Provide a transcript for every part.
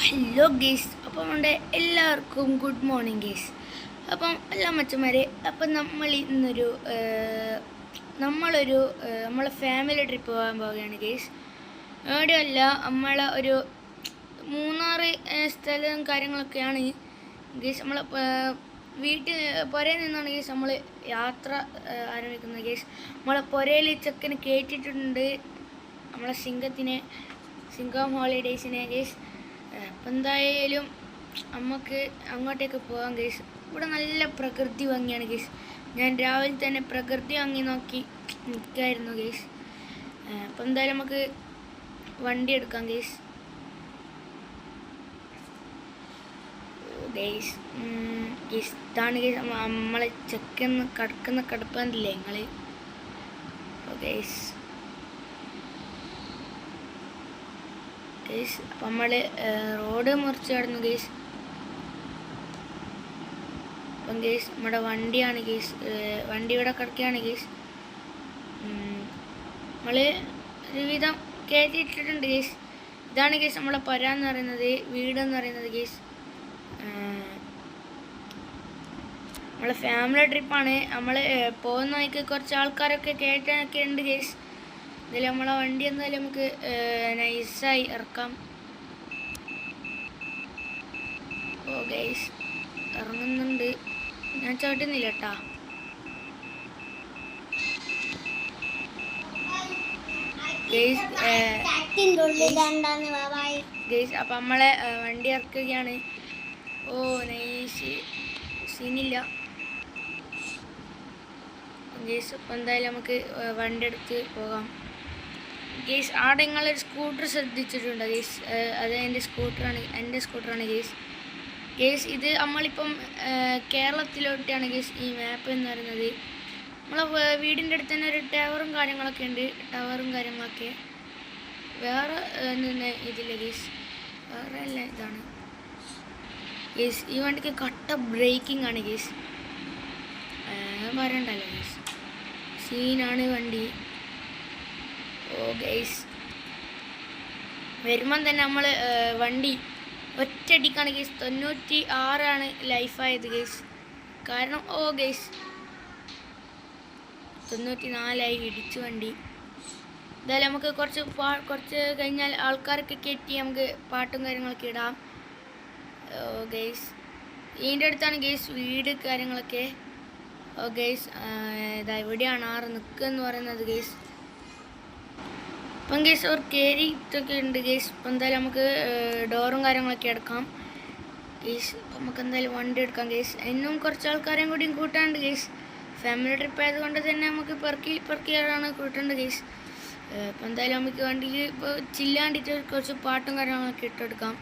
Hello guys, അപ്പം നമ്മുടെ എല്ലാവർക്കും ഗുഡ് മോർണിംഗ് ഗേസ്. അപ്പം എല്ലാ മച്ചന്മാരെ, അപ്പം നമ്മളെ ഫാമിലി ട്രിപ്പ് പോകാൻ പോവുകയാണ് ഗേസ്. എവിടെയല്ല, ഒരു മൂന്നാറ് സ്ഥലവും കാര്യങ്ങളൊക്കെയാണ് ഗേസ്. വീട്ടിൽ പുരയിൽ നിന്നാണ് ഗേസ് നമ്മൾ യാത്ര ആരംഭിക്കുന്നത് ഗേസ്. നമ്മളെ പുരയിൽ ചെക്കന് കയറ്റിയിട്ടുണ്ട് നമ്മളെ സിംഗം ഹോളിഡേയ്സിനെ ഗേസ്. അപ്പം എന്തായാലും നമുക്ക് അങ്ങോട്ടേക്ക് പോകാം ഗേസ്. ഇവിടെ നല്ല പ്രകൃതി ഭംഗിയാണ് ഗേസ്. ഞാൻ രാവിലെ തന്നെ പ്രകൃതി ഭംഗി നോക്കി നിൽക്കായിരുന്നു ഗേസ്. അപ്പം എന്തായാലും നമുക്ക് വണ്ടി എടുക്കാം ഗേസ്. ഗേസ് ഇതാണ് ഗേസ് നമ്മളെ ചെക്കെന്ന് കിടക്കുന്ന കിടപ്പല്ലേ നിങ്ങൾ ഗേസ്. അപ്പം നമ്മൾ റോഡ് മുറിച്ച് കിടന്നു ഗേസ്. അപ്പം ഗേസ് നമ്മുടെ വണ്ടിയാണ് ഗേസ്. വണ്ടി ഇവിടെ കിടക്കുകയാണ് ഗേസ്. നമ്മൾ ഒരുവിധം കയറ്റിയിട്ടിട്ടുണ്ട് ഗേസ്. ഇതാണ് ഗേസ് നമ്മളെ പുരാന്ന് പറയുന്നത്, വീടെന്ന് പറയുന്നത് ഗേസ്. നമ്മളെ ഫാമിലി ട്രിപ്പാണ്. നമ്മൾ പോകുന്ന വഴിക്ക് കുറച്ച് ആൾക്കാരൊക്കെ കയറ്റാനൊക്കെ ഉണ്ട് ഗേസ്. ഇതിൽ നമ്മളെ വണ്ടി എന്തായാലും നമുക്ക് നൈസായി ഇറക്കാം. ഓ ഗൈസ് ഇറങ്ങുന്നുണ്ട്, ഞാൻ ചവിട്ടുന്നില്ല കേട്ടാ ഗൈസ്. ഗൈസ് അപ്പം നമ്മളെ വണ്ടി ഇറക്കുകയാണ്. ഓ നൈസ്, സീനില്ല ഗേസ്. അപ്പം എന്തായാലും നമുക്ക് വണ്ടി എടുത്ത് പോകാം ഗേസ്. ആടെ നിങ്ങളൊരു സ്കൂട്ടർ ശ്രദ്ധിച്ചിട്ടുണ്ടോ ഗേസ്? അത് എൻ്റെ സ്കൂട്ടറാണ് ഗേസ്. ഇത് നമ്മളിപ്പം കേരളത്തിലോട്ടാണ് ഗേസ് ഈ മാപ്പ് എന്ന് പറയുന്നത്. നമ്മളെ വീടിൻ്റെ അടുത്ത് തന്നെ ഒരു ടവറും കാര്യങ്ങളൊക്കെ ഉണ്ട്. വേറെ ഇതില്ല ഗേസ്, വേറെ അല്ല, ഇതാണ് ഗേസ്. ഈ വണ്ടിക്ക് കട്ട ബ്രേക്കിംഗ് ആണ് ഗേസ്, പറയണ്ടല്ലോ ഗേസ്. സീനാണ് വണ്ടി. ഓ ഗേസ് വരുമ്പം തന്നെ നമ്മൾ വണ്ടി ഒറ്റയടിക്കാണ് ഗേസ് 96 ലൈഫായത് ഗേസ്. കാരണം ഓ ഗേസ് 94 ഇടിച്ചു വണ്ടി. എന്തായാലും നമുക്ക് കുറച്ച് കഴിഞ്ഞാൽ ആൾക്കാരൊക്കെ കയറ്റി നമുക്ക് പാട്ടും കാര്യങ്ങളൊക്കെ ഇടാം. ഓ ഗേസ് ഇതിൻ്റെ അടുത്താണ് ഗേസ് വീട് കാര്യങ്ങളൊക്കെ. ഓ ഗേസ് ഇതാ ഇവിടെയാണ് ആറ് നിൽക്കുക പറയുന്നത് ഗേസ്. അപ്പം ഗേസ് ഒരു കയറിയിട്ടൊക്കെ ഉണ്ട് ഗേസ്. അപ്പം എന്തായാലും നമുക്ക് ഡോറും കാര്യങ്ങളൊക്കെ എടുക്കാം ഗേസ്. അപ്പം നമുക്ക് എന്തായാലും വണ്ടി എടുക്കാം ഗേസ്. ഇന്നും കുറച്ച് ആൾക്കാരെയും കൂടിയും കൂട്ടാണ്ട് ഗേസ്. ഫാമിലി ട്രിപ്പ് ആയതുകൊണ്ട് തന്നെ നമുക്ക് പെറുക്കിയാണ് കൂട്ടേണ്ടത് ഗേസ്. അപ്പം എന്തായാലും നമുക്ക് വണ്ടിയിൽ ഇപ്പോൾ ചില്ലാണ്ടിട്ട് കുറച്ച് പാട്ടും കാര്യങ്ങളൊക്കെ ഇട്ടെടുക്കാം.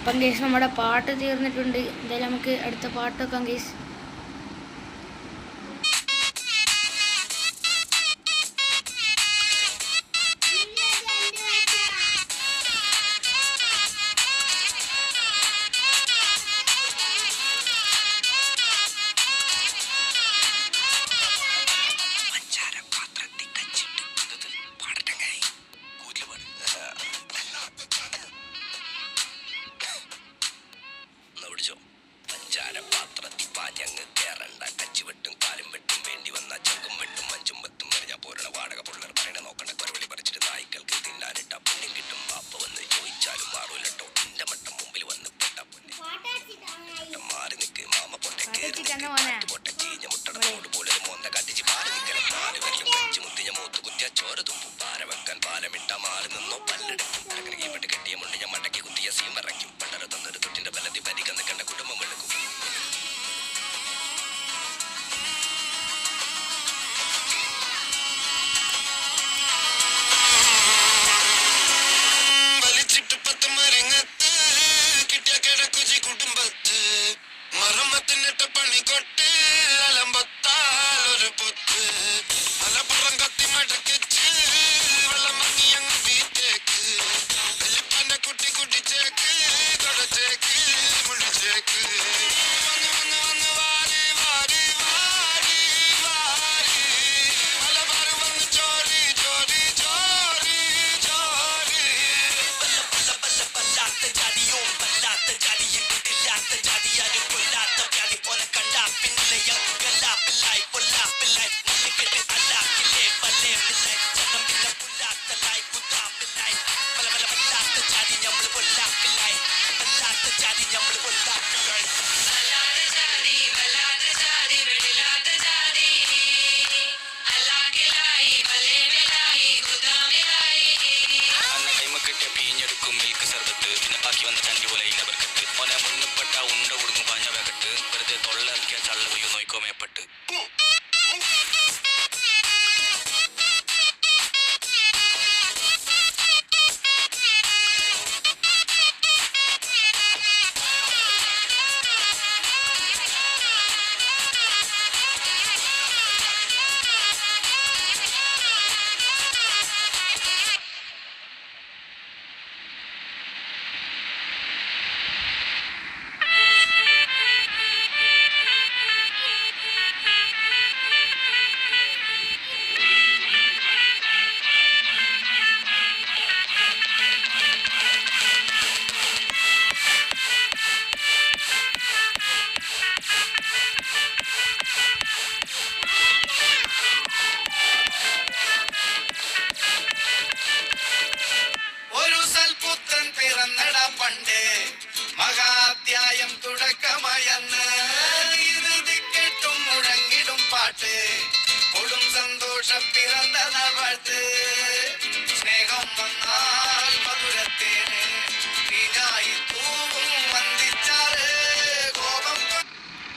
അപ്പം കേസ് നമ്മുടെ പാട്ട് തീർന്നിട്ടുണ്ട്. എന്തായാലും നമുക്ക് അടുത്ത പാട്ട് വെക്കാം കേസ്.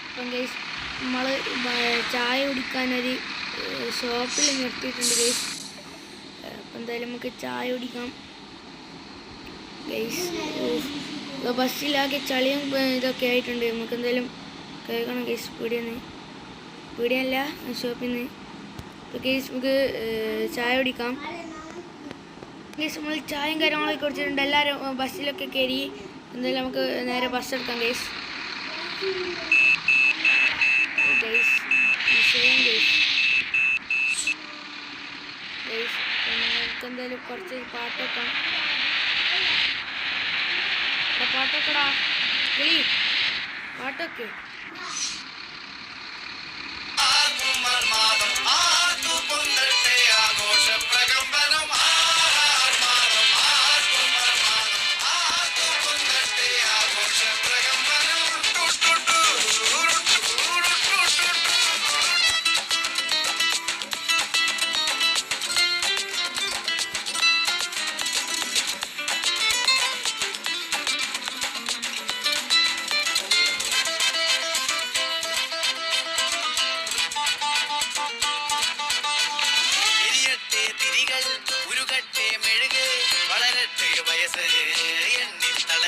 അപ്പം ഗൈസ് നമ്മൾ ചായ കുടിക്കാനൊരു ഷോപ്പിൽ നിർത്തിയിട്ടുണ്ട് ഗൈസ്. അപ്പം എന്തായാലും നമുക്ക് ചായ കുടിക്കാം ഗൈസ്. ബസ്സിലാകെ ചളിയും ഇതൊക്കെ ആയിട്ടുണ്ട്. നമുക്ക് എന്തായാലും കേൾക്കണം ഗൈസ്. പീടിയല്ല ഷോപ്പിൽ നിന്ന്. അപ്പോൾ ഗൈസ് നമുക്ക് ചായ കുടിക്കാം ഗൈസ്. നമ്മൾ ചായയും കാര്യങ്ങളൊക്കെ കുടിച്ചിട്ടുണ്ട്. എല്ലാവരും ബസ്സിലൊക്കെ കയറി. എന്തായാലും നമുക്ക് നേരെ ബസ് എടുക്കാം ഗൈസ്. എന്തായാലും കുറച്ച് പാട്ടൊക്കെ പാട്ടൊക്കെടാ കിളി പാട്ടൊക്കെ ഉരുകട്ടെ മെഴുക് വളരട്ടെ വയസ്സ് എണ്ണി തള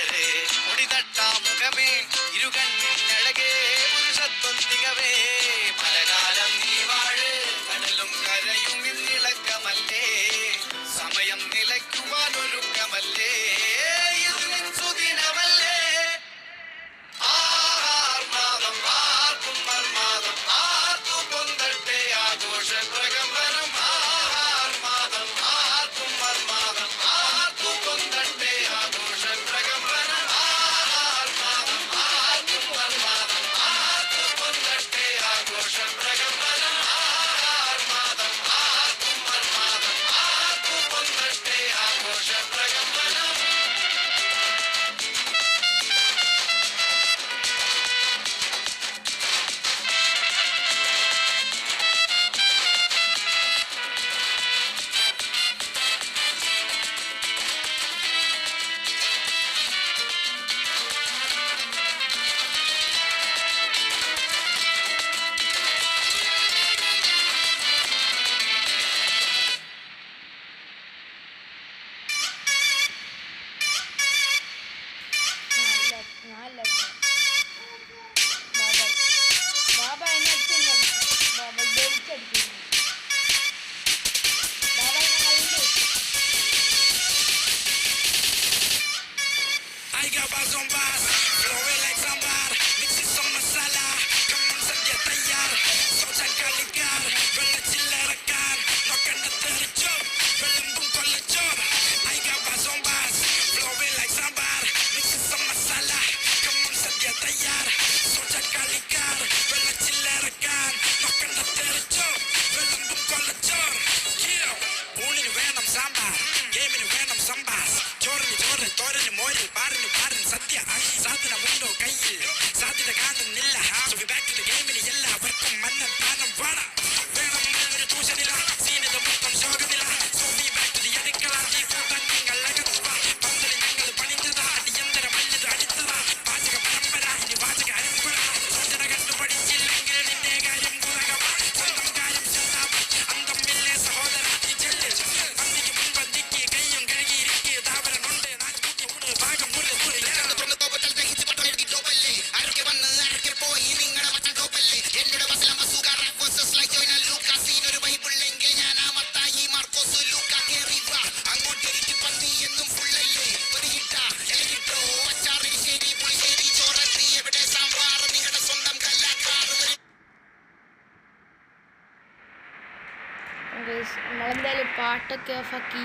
ഗൈസ് നമ്മളെന്തായാലും പാട്ടൊക്കെ ഓഫാക്കി.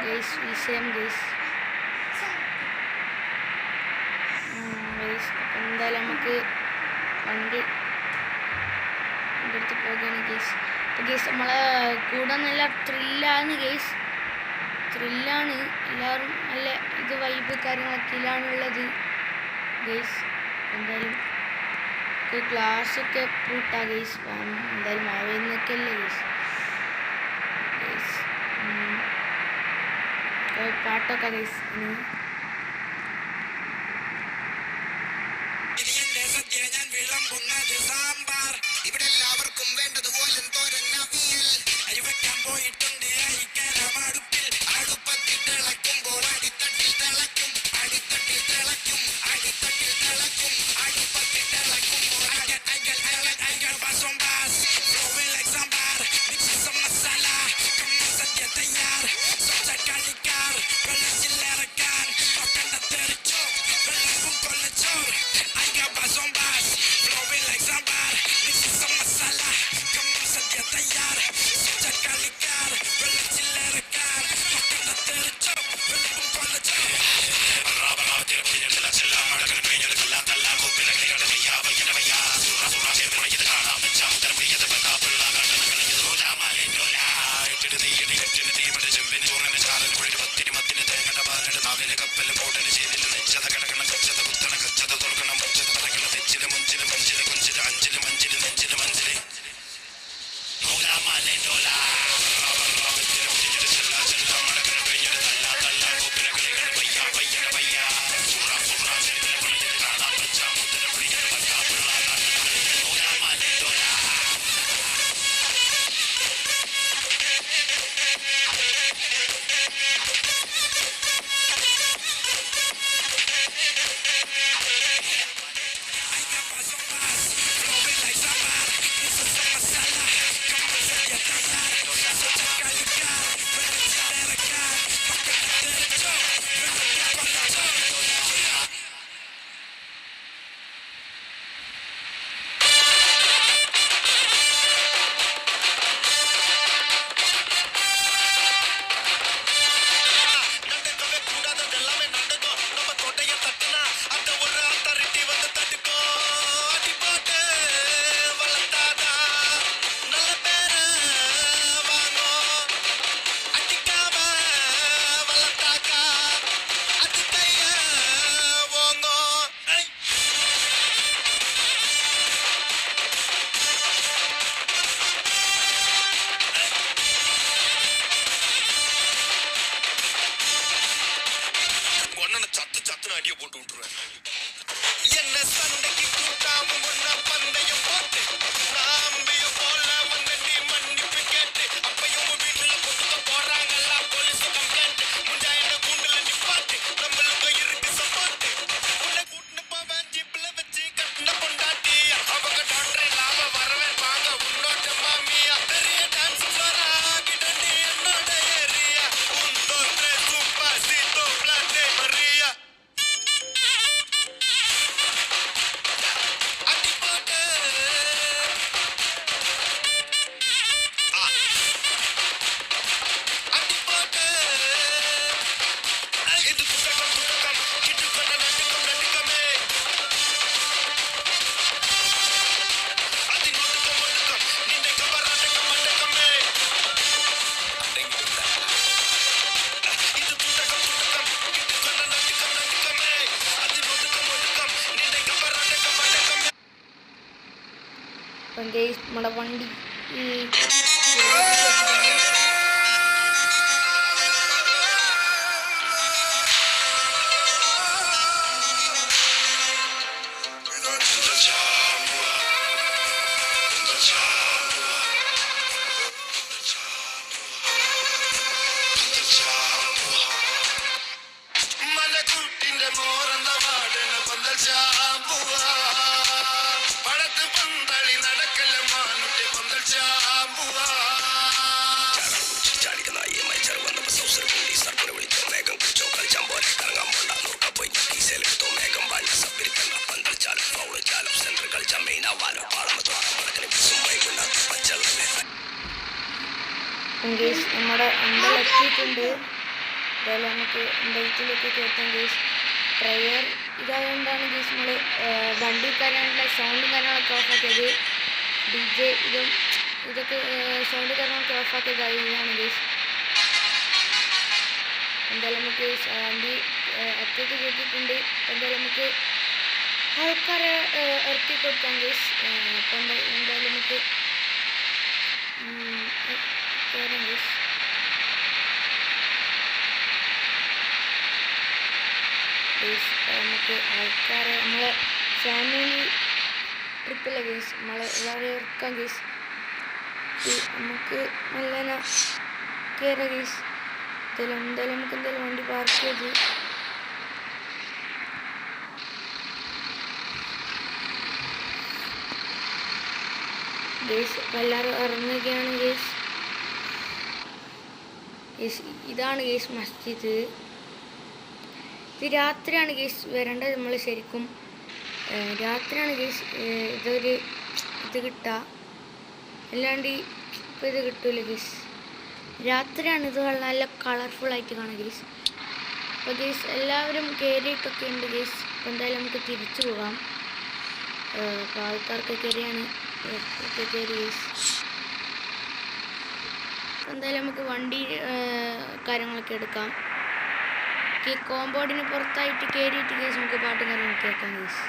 ഗൈസ് വിഷയം ഗൈസ് ഗൈസ് എന്തായാലും നമുക്ക് വണ്ടി എടുത്ത് പോകുകയാണ് ഗൈസ്. അപ്പോൾ ഗൈസ് നമ്മളെ കൂടെ നല്ല ത്രില്ലാണ് ഗൈസ്, ത്രില്ലാണ്. എല്ലാവരും നല്ല ഇത് വൈബ് കാര്യങ്ങളൊക്കെയിലാണുള്ളത് ഗൈസ്. എന്തായാലും ക്ലാസ്സൊക്കെ പൂട്ടാ ഗൈസ്, എന്തായാലും മഴ പെയ്യുന്നൊക്കെ അല്ലേ ഗൈസ്. ഗൈസ് പാട്ടൊക്കെ ഗൈസ്. ഇവിടെ എല്ലാവർക്കും വേണ്ടതുപോലെ പോയിട്ടുണ്ട് അടുപ്പിൽ അടുപ്പത്തിൽ തിളക്കുമ്പോൾ അടിത്തട്ടിൽ തിളക്കും, അടിത്തട്ടിൽ തിളക്കും, അടിത്തട്ടിൽ തിളക്കും, അടുപ്പത്തിൽ തിളക്കുമ്പോൾ எத்தனை அடியை போட்டு விட்டுருவேன். என்ன சண்டைக்கு கூட்டாவும் ஒன்னா பந்தயம் போட்டு நாம்பிய போல வந்த நீ மன்னிப்பு கேட்டு அப்பையும் வீட்டுல போட்டுக்க போறாங்கல்ல போலீஸ் கம்ப்ளைண்ட் முஞ்சா என்ன கூண்டுல நிப்பாட்டு நம்மளுக்கு இருக்கு சப்போர்ட் உன்னை கூட்டுன்னு போவேன் ஜீப்ல வச்சு கட்டின பொண்டாட்டி அவங்க டாக்டர் லாப வரவே வாங்க உன்னோட மாமியா பெரிய டான்ஸ் ஃப்ளோரா ஆகிட்ட நீ என்னோட ஏரியா உன் தோற்ற சூப்பர் சீட்டோ பிளாட்டே மரியா அடி போட்டு அடி போட்டு இது புத்தகம் கிட்டு பண்ண நடுக்கமே அது நொடுக்கம் ஒடுக்கம் நினைக்க வராட்டக்கம் மட்டக்கமே அடங்கிடுதா இது புத்தகம் கிட்டு பண்ண நடுக்கமே அது நொடுக்கம் ஒடுக்கம் நினைக்க வராட்டக்கம் மட்டக்கமே അപ്പം ഗൈസ് നമ്മുടെ വണ്ടി ഈ മലക്കുട്ടിന്റെ മോറന്ന വാടന പന്തൽ ചാമ്പുവാ പടത്ത് പന്തളി നടക്കല്ല മാനുട്ടി പന്തൽ ചാമ്പുവാ ഗൈസ് നമ്മുടെ അമ്പലം എത്തിയിട്ടുണ്ട്. എന്തായാലും നമുക്ക് അമ്പലത്തിലേക്ക് കയറ്റാം ഗൈസ്. പ്രയർ ഇതായതുകൊണ്ടാണ് ഗൈസ് നമ്മൾ വണ്ടി കാര്യങ്ങളുടെ സൗണ്ടും കാര്യങ്ങളൊക്കെ ഓഫാക്കിയത്. DJ ഇതൊക്കെ സൗണ്ട് കാര്യങ്ങളൊക്കെ ഓഫാക്കിയതായി ഇതാണ് ഗൈസ്. എന്തായാലും നമുക്ക് വണ്ടി അറ്റത്ത് കയറ്റിയിട്ടുണ്ട്. എന്തായാലും നമുക്ക് ആൾക്കാരെ ഇറക്കി കൊടുക്കാം ഗൈസ്. അപ്പം എന്തായാലും നമുക്ക് കയറാം ഗൈസ്. നമുക്ക് ആൾക്കാരെ നമ്മളെ ഫാമിലി ട്രിപ്പിലെ ഗൈസ് നമ്മളെ എല്ലാവരെയും ഇറക്കാം ഗൈസ്. നമുക്ക് നല്ല കയറാം ഗൈസ്. എന്തായാലും നമുക്ക് എന്തായാലും വണ്ടി പാർക്ക് ചെയ്ത് ഗൈസ് എല്ലാവരും ഇറങ്ങുകയാണ് ഗൈസ്. ഇതാണ് ഗൈസ് മസ്ജിദ്. ഇത് രാത്രിയാണ് ഗൈസ് വരേണ്ടത്. നമ്മൾ ശരിക്കും രാത്രിയാണ് ഗൈസ് ഇത് കിട്ടുക, അല്ലാണ്ട് ഇപ്പോൾ ഇത് കിട്ടൂല ഗൈസ്. രാത്രിയാണ് ഇത് നല്ല കളർഫുള്ളായിട്ട് കാണുക ഗൈസ്. അപ്പോൾ ഗൈസ് എല്ലാവരും കയറിയിട്ടൊക്കെ ഉണ്ട് ഗൈസ്. അപ്പോൾ എന്തായാലും നമുക്ക് തിരിച്ചു പോകാം. അപ്പോൾ ആൾക്കാർക്ക് കയറിയാണ് കയറി ഗൈസ്. എന്തായാലും നമുക്ക് വണ്ടി കാര്യങ്ങളൊക്കെ എടുക്കാം. ഈ കോമ്പൗണ്ടിന് പുറത്തായിട്ട് കയറിയിട്ട് ഗൈസ് നമുക്ക് പാട്ടും കാര്യങ്ങളൊക്കെ കേൾക്കാം ഗൈസ്.